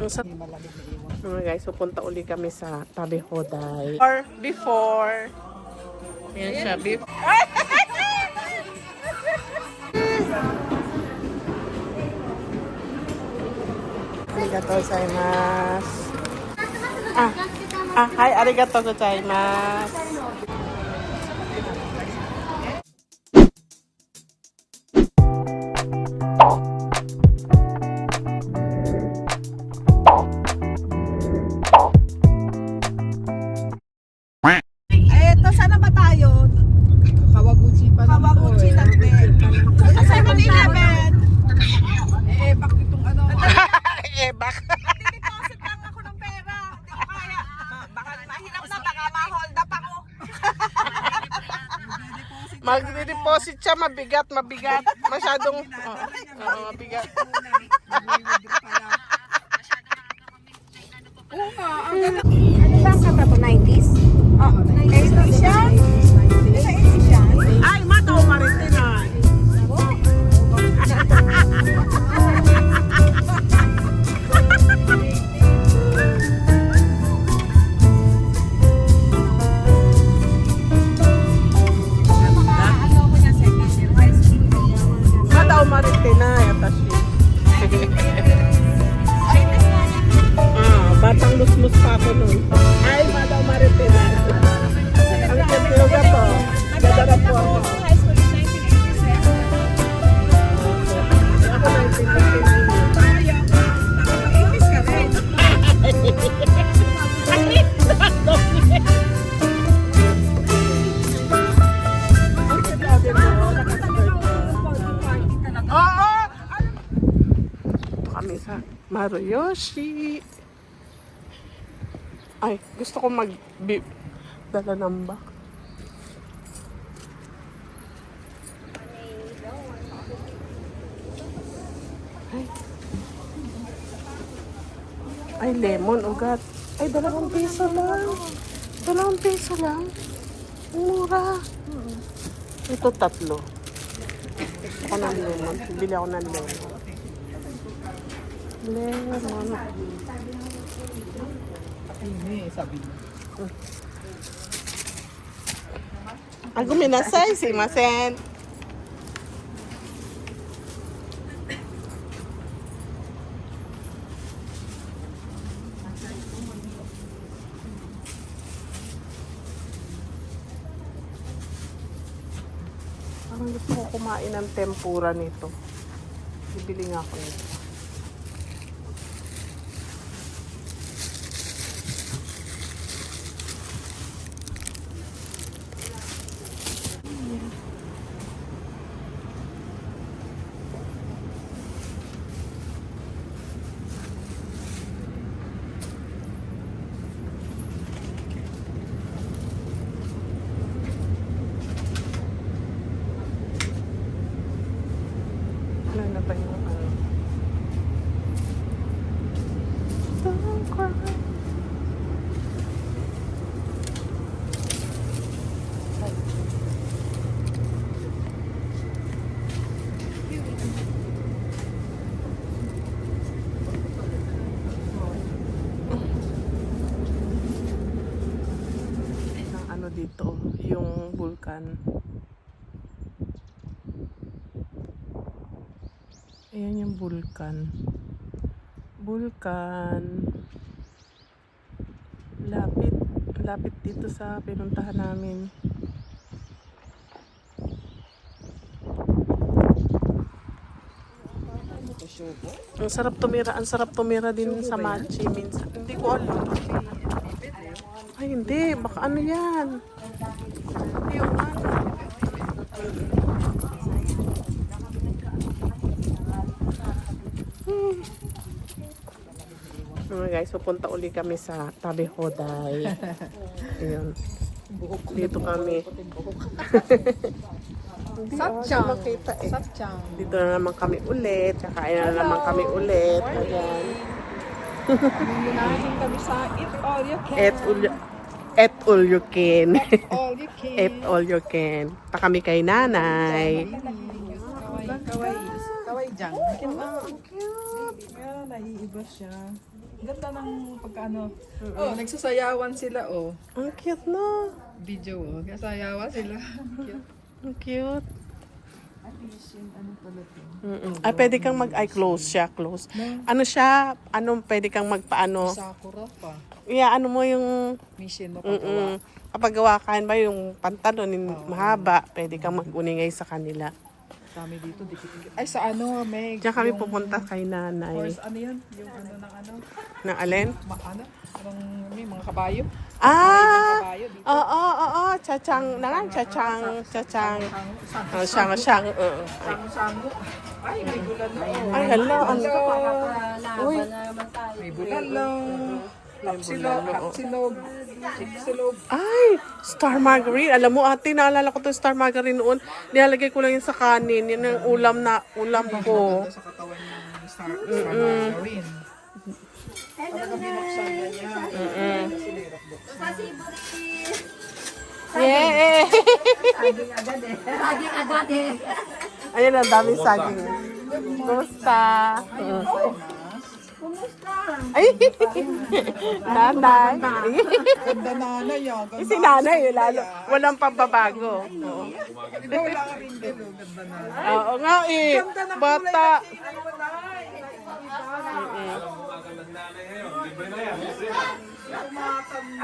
Mga guys, pupunta uli kami sa Tabi Hoday. Or before. Yan siya, before. Arigato gozaimasu. Hi, arigato gozaimasu. Eto, sana ba tayo? Kawaguchi pa lang Kawaguchi to, natin. Sa 7-Eleven. bakit itong ano? Bak. Deposit lang ako ng pera. Hindi ko kaya. Baka mahirap na, baka ma-hold up ako. Mag-deposit siya, mabigat. Masyadong, mabigat. Oo nga, ang Ano ba ang kanta to? 90s? Oh, 90s siya? 90s siya? Ay, mataw maritinay. Mataw maritinay, atashi. Batang lusmus pa ako nun. Ay, mataw maritinay. Ang kentiyoga po. Gadarap po ako. High school in 1987. Ako 1959. Tayo. 80s ka rin. Ang sinabi mo, oo! Ito kami sa Maruyoshi. Ay, gusto ko dala ng bak. Ay, lemon, ugat. Ay, 2 piso lang. 2 piso lang. Mura. Ito 3. Ako ng lemon. Bili ako ng lemon. Lemon. sabi mo. Guminasay, simasen. Parang gusto ko kumain ng tempura nito. Bibili nga ako nito. Wala na pa yung ano. Don't cry. Ang ano dito, yung vulkan. Ayan yung vulkan. Lapit dito sa pinuntahan namin. Ang sarap tumira din sa Machi minsan. Hindi ko alam. Ay, hindi. Baka ano yan? Yung ano. Guys, pupunta uli kami sa Tabi Hoday. Ayun. Dito kami. Satchang. Makita eh. Satchang. Dito na naman kami ulit. Kakain na naman kami ulit. Ayan. Nandun kami sa Eat All You Can. Eat all you can. All You Can. Eat all you can. Pa kami kay nanay. Kawaii. Kawaii dyan. Naiiba siya. Ganda ng pagkaano. Oh, nagsasayawan sila, oh. Ang cute no. Video, oh. Nagsasayawan sila. Cute. Ang cute. Ano pala to? Ay, pwede kang mag-eye close siya, close. Ano siya, pwede kang magpaano. Sakura pa. Yeah, ano mo yung, Mission mo paggawa. kapag gawa ka ba yung pantalon mahaba, pwede kang mag-uningay sa kanila. Kami dito, dikit-dikit. Ay, sa ano, Meg? Diyan kami yung pupunta kay nanay. Horse, ano yan? Yung ano ng ano? Ng alin? Ano? Anong, may mga kabayo? Ah! Kabayo dito. Oo. Chachang, chachang. Siyang. Sango-sango. Ay, may bulalo. Ay, hello. Uy. May bulalo. Hapsilog. Siksilog. Ay, star margarine. Alam mo ate, naalala ko to star margarine noon. Nilalagay ko lang yun sa kanin. Yan ang ulam ko. Sa katawan ng star margarine. Talaga binuksan na niya. Yeah! Saging agad eh. Ayun, ang daming saging. Kumusta? Ay! Nanay! Ganda nanay yan. Si nanay, lalo. Walang pambabago. Ikaw wala ka rin din. Ganda na. Oo nga eh. Bata.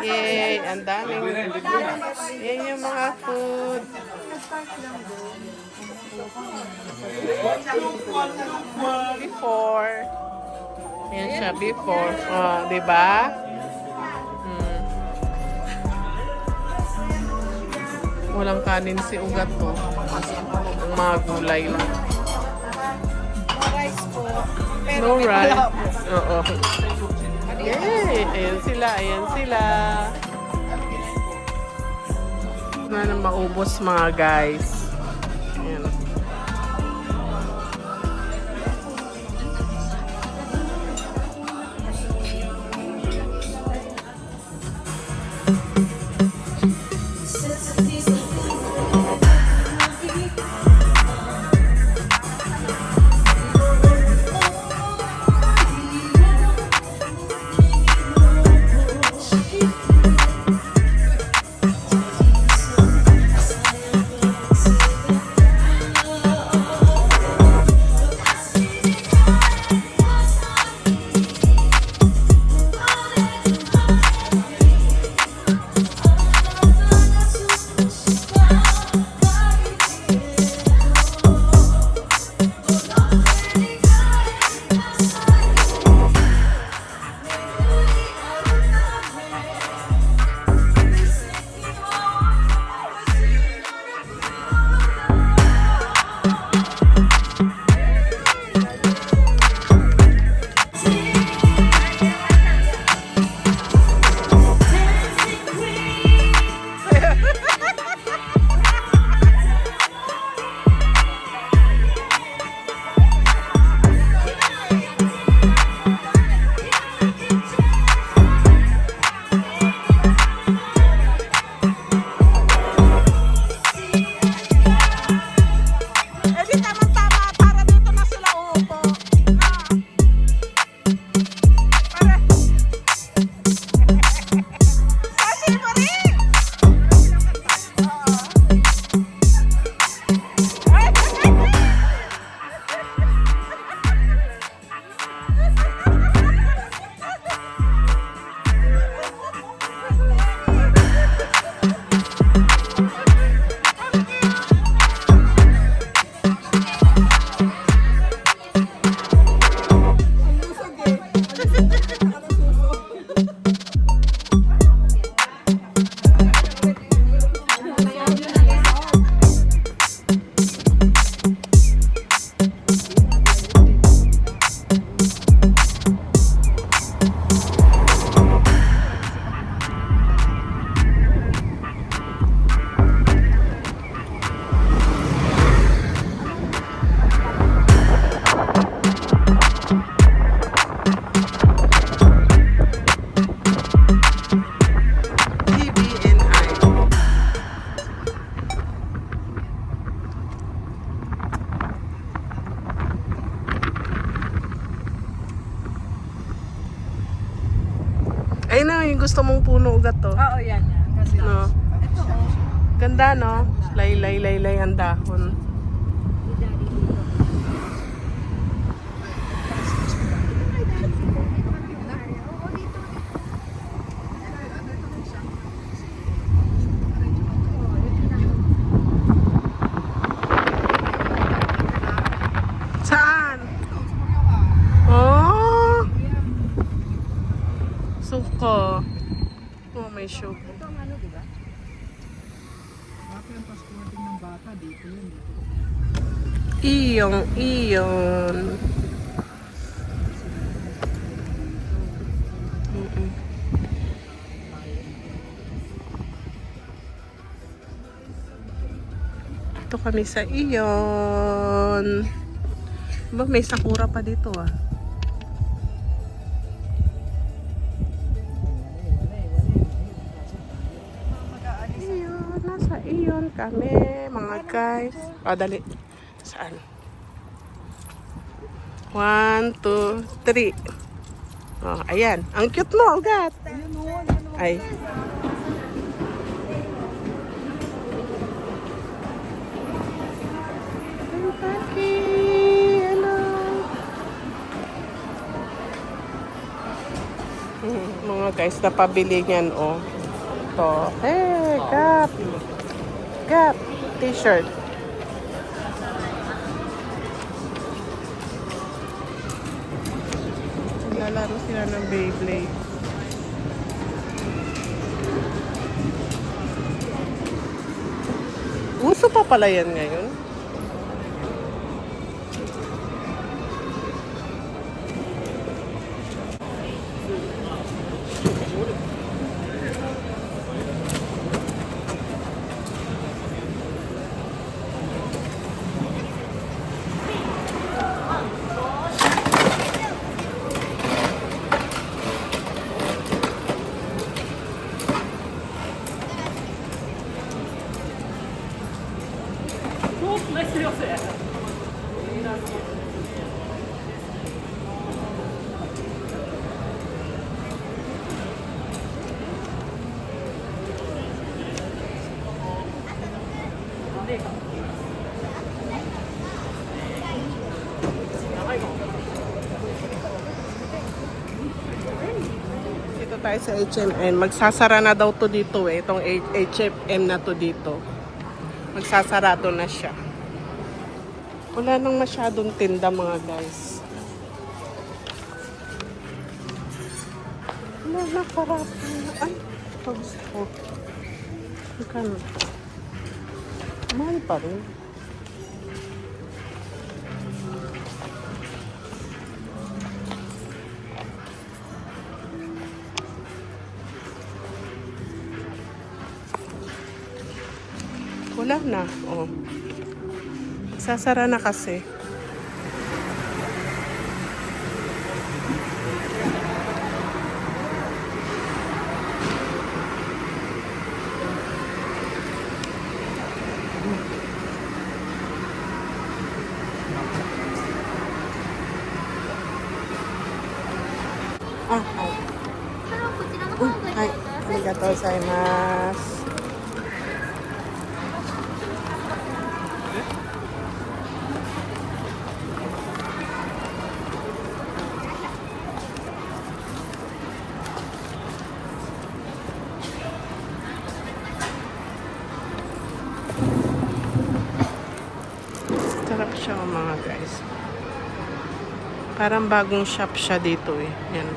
Yay! Ang daming. Yan yung mga food. Before. Yan siya before. Oh, di ba? Walang kanin si Ugat to. Ang mga gulay lang. Rice po. No rice. Oo. Yay! Ayan sila. Na nang maubos mga guys. Ayan. Ayun na, yung gusto mong puno ugat to. Oo, yan. Kasi, No. Ganda, no? Lay, ang dahon. Saan? Oh! Suko. Oh, may suko. ito ang ano, di ba? Bakit ang paskuwating ng bata dito yun? Iyon. Mm-mm. Ito kami sa Iyon. Ba, may sakura pa dito ah. Iyon, nasa Iyon kami mga guys. Dali. Saan? 1, 2, 3. Oh, ayan. Ang cute mo, ugat. Ay. Kentucky. Hello. Mga guys, napabili niyan, oh. To. Hey, Gap. Gap. T-shirt. Naglalaro sila ng Beyblade. Uso pa pala yan ngayon. Dito tayo sa H&M. Magsasara na daw to dito eh. Itong H&M na to dito. Magsasarado na siya. Wala nang masyadong tinda mga guys. Wala na parati. Ay, ito gusto ko. Magkano? Mahal pa rin. Wala na. Oh. Sasara na kasi. Ay. Ay, arigatou gozaimasu. Sarap siya mga guys. Parang bagong shop siya dito eh. Yan.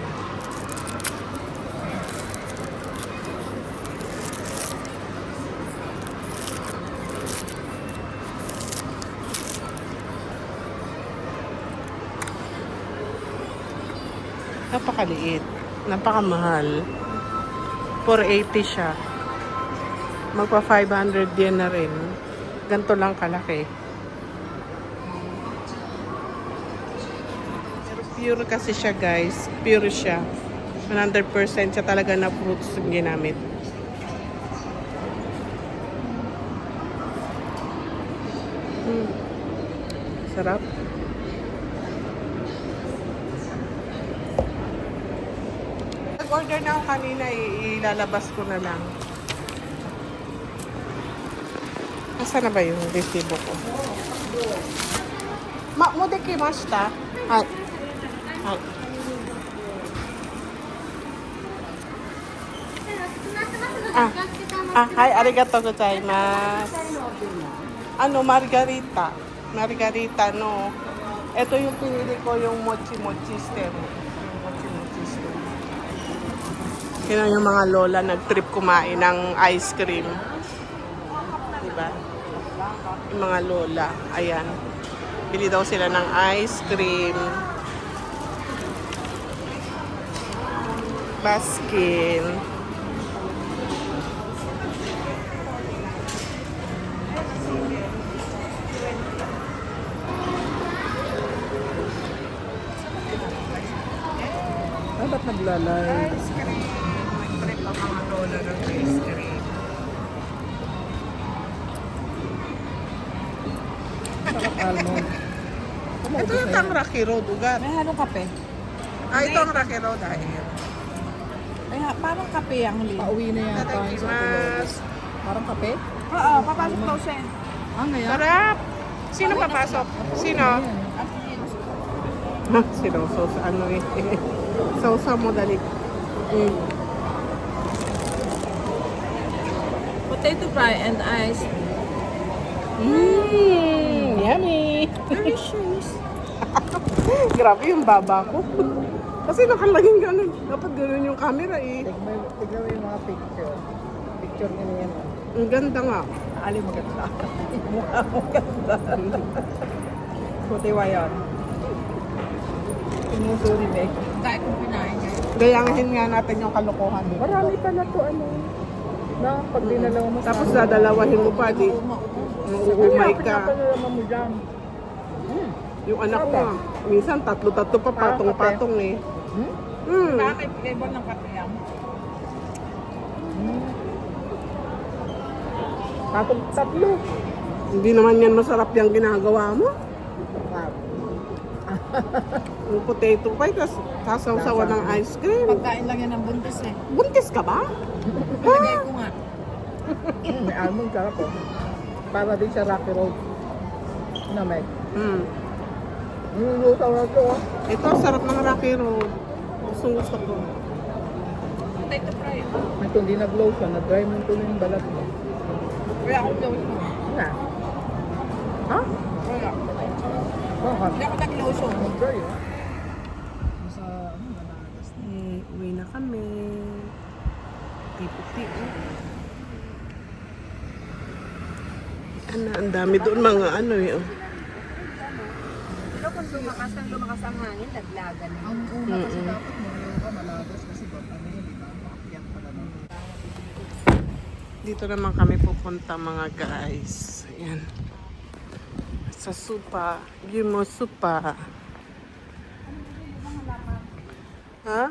Napakaliit. Napakamahal. 480 siya. Magpa 500 yen na rin. Ganito lang kalaki. Pero pure kasi siya guys. Pure siya. 100% siya talaga na fruits yung ginamit. Sarap. Nag-order na ako kanina, ilalabas ko na lang. Asa na ba yung resibo ko? Mo dekimashita? Hai. Hai. Hai, arigatou gozaimasu. Ano, margarita. Margarita, no. Ito yung pinili ko, yung mochi-mochi stem. Yung mochi-mochi stem. Yan yung mga lola nag-trip kumain ng ice cream. Diba? Yung mga lola. Ayan. Bili daw sila ng ice cream. Baskin. Ay, ba't naglalay? Ice cream. Nag-trip ang mga lola ng ice cream. Sarap almond. Ito yung ang Rocky Road, ugat. May halong kape. Ito ang Rocky Road. Ay, parang kape ang huli. Pauwi na yata. yung sa Tuloy. Itadakimasu. Parang kape? Oo, papasok daw siya. Ngayon? Sarap! Sino papasok? Sino? Sino? Sausa, ano eh. Sausa mo dali. Potato fry and ice. Yummy! Delicious. Grabe yung baba ko. Kasi nakalaging ganun. Dapat ganun yung camera eh. Tignan mo yung mga picture. Picture niya na yan. Ang ganda nga. Ali maganda. Mukha mo ganda. Puti wa yun. Imusuri, Meg. Kahit kung pinain niya. Gayangahin nga natin yung kalokohan. Marami pala to ano. Na, pag dinalaw mo Tapos dadalawahin mo pa, di. Uuumay ka. Pinapalalaman mo dyan. Yung anak ko, minsan tatlo-tatlo pa, patong-patong eh. Bakit flavor ng kape yan? Tatlo. Hindi naman yan masarap yung ginagawa mo. Yung potato pie, tas sasaw-sawa ng ice cream. Pagkain lang yan ng buntis eh. Buntis ka ba? Palagay ko nga. May almond sarap oh. Para din sa Rocky Road. Ano, Meg? Nilulusaw na to oh. Ito, sarap ng Rocky Road. Gusto ko. Potato fry. Ito hindi nag-lotion. Na-dry mo tuloy yung balat mo. Kaya ako lotion. Na? Ha? Kaya. Bakit? Hindi ako nag-lotion. Nag-dry oh. Sa ano, nanagas na. Uwi na kami. Puti-puti. Ano, ang dami doon mga ano eh. Oh. Pero kung lumakas ang hangin, laglagan na. Ang una kasi dapat mo ka malagas kasi ba ano yun, di ba? Maakyat pala ng Dito naman kami pupunta mga guys. Ayan. Sa Supa. Gimo Supa. Ha?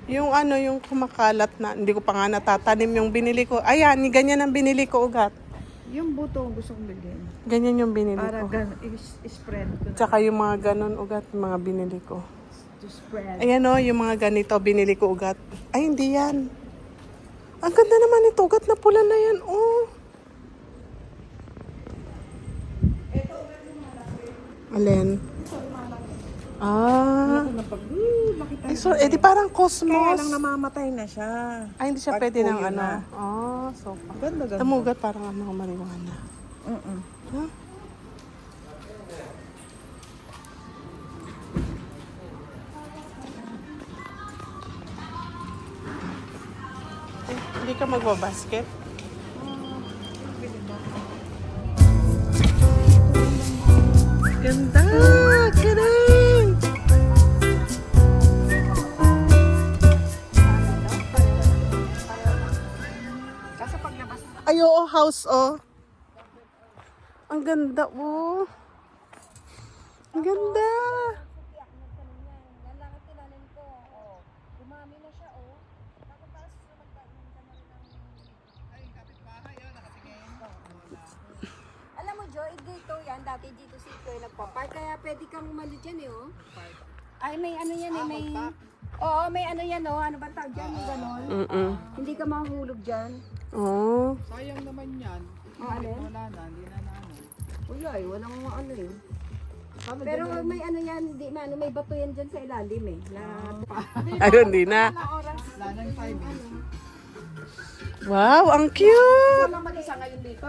Yung ano, yung kumakalat na, hindi ko pa nga natatanim yung binili ko. Ayan, ganyan ang binili ko ugat. Yung buto gusto kong bilhin. Ganyan yung binili Para ko. spread ko na. Tsaka yung mga ganon ugat, yung mga binili ko. To spread. Ayan o, yung mga ganito, binili ko ugat. Ay, hindi yan. Ang ganda naman ito, ugat na pula na yan, oh. Alin? Ah. Ay, so, edi parang Kaya cosmos. lang namamatay na siya. Ay, hindi siya Pag pwede ng puyo ano. na. Ah, so. Ganda, ganda. Tamugat parang ano, marijuana. Huh? Eh, hindi ka magbabasket? Ganda! Galing! Kasi pag nabas, Ay, oo, house, oh. Ang ganda, oh. Ang ganda. Alam mo, Joy, dito yan. Dati dito si Joy nagpa-park. Kaya pwede kang umali dyan eh, oh. Ay, may ano yan eh, may... Oo, may ano yan, oh. Ano ba tawag dyan? Yung ganon. Hindi ka mahulog dyan. Oh. Sayang naman yan. Alin? Wala na, hindi na ano. Wala eh, walang ano eh. Pero may ano yan, hindi may bato yan dyan sa ilalim eh. Ayun, di na. Wala nang 5 minutes. Wow, ang cute! Walang mag-isa ngayon dito.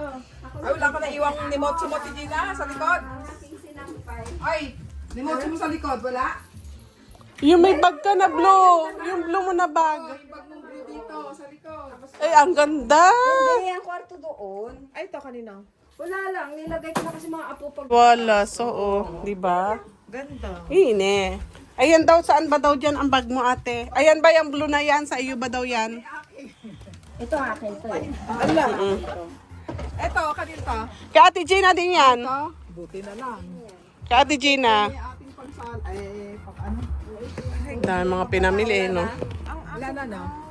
Ay, wala ka na iwang ni Motsi Gina sa likod. Ay, ni Motsi mo sa likod, wala? Yung may bag ka na blue. Yung blue mo na bag. Ibag mong blue dito, sa likod. Ay, ang ganda! Hindi, ang kwarto doon. Ay, ito kanina. Wala lang, nilagay ko na kasi mga apo pag... Wala, so oh, di ba? Ganda. Ine. Ayan daw, saan ba daw dyan ang bag mo, ate? Ayan ba yung blue na yan? Sa iyo ba daw yan? Ito akin to eh. Ala. Ito, kanito. Kay Ate Gina din yan. Buti na lang. Kay Ate Gina. May ating pangsal, pang ano? Dahil mga pinamili, no? Wala na, no?